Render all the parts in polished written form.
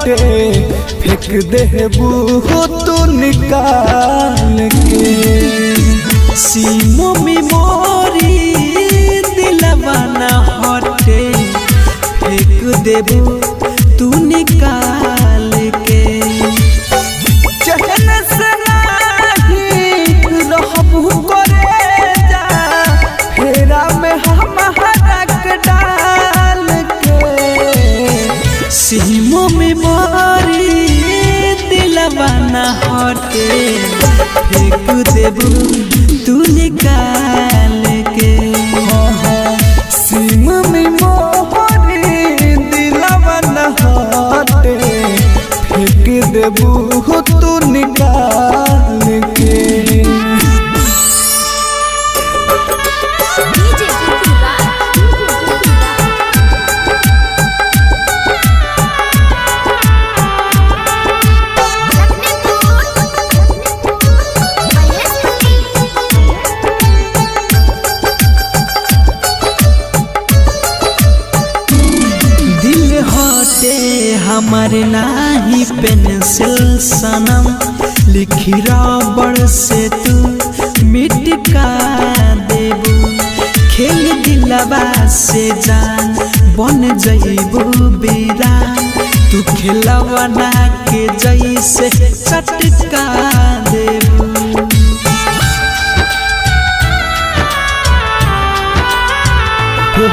फेंक देबू तू निकाल के सीमो में मोरी दिलवा न हटे फेंक देबू तू निकाल के चहन से नहीं रहबू करे जा फेरा में हमारा के डाल के सीमो में मोरी दिलवा न हटे फेंक देबू तू निकाल के सीम में मोरी दिलवा न हटे फेंक देबू तू निकाल के हमारे नाही पेंसिल सनम लिखी रबड़ से तू मिट का देबू खेल दिलवा से जान बन जइबू बीरान तू खेलवा ना के जैसे चटका देबू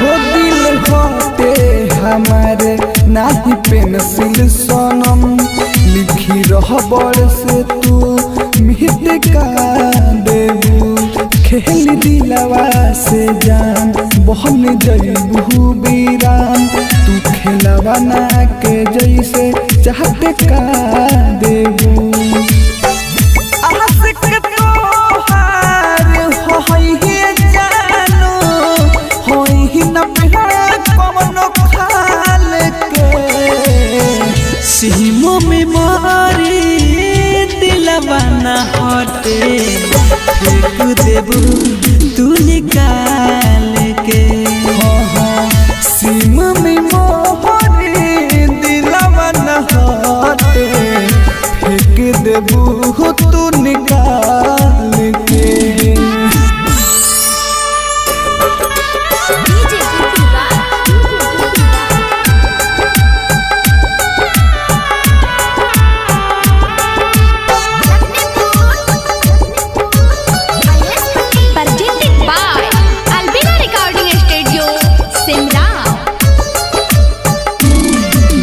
हो दिल होते हमारे नाही पेंसिल सनम लिखी रहबड़ से तू मिट का देबू खेल दिलवा से जान बहन जइबू बीरान तू खेलवा ना के जैसे चाहते का देबू सीमो में मोरी दिलवा न हटे फेंक देबू तू निकाल के सीम में मोरी दिलवा न हटे फेंक देबू तू निकाल के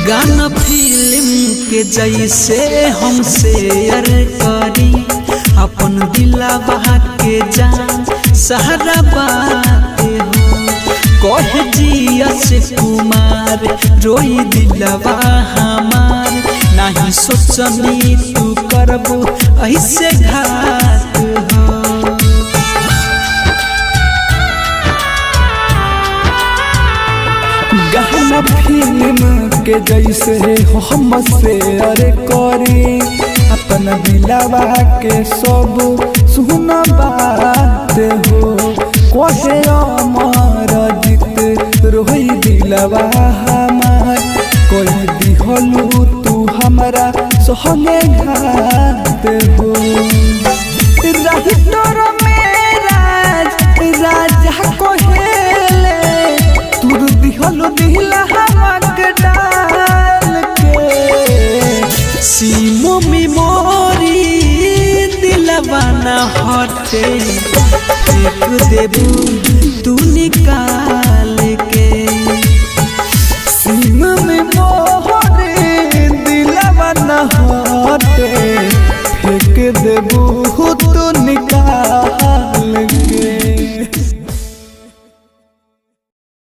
गाना फिल्म के जैसे हम शेयर करी अपन दिलवा के जान सहारा बात हो कह जिया से कुमार रोई दिलवा हमार नहीं सोचनी तू करबू ऐसे घात हो गाना फिल्म के जैसे हम शेयर करी अपना दिलवा के सब सुन बात हो कहे अमर जीत रोई दिलवा हमार कोई दिहलू तू हमारा सहने घात हो राजा कोहेले तुर दिहलू दिला हमके डाल के सीमो में मोरी दिलवा न हटे फेंक देबू तू निकाल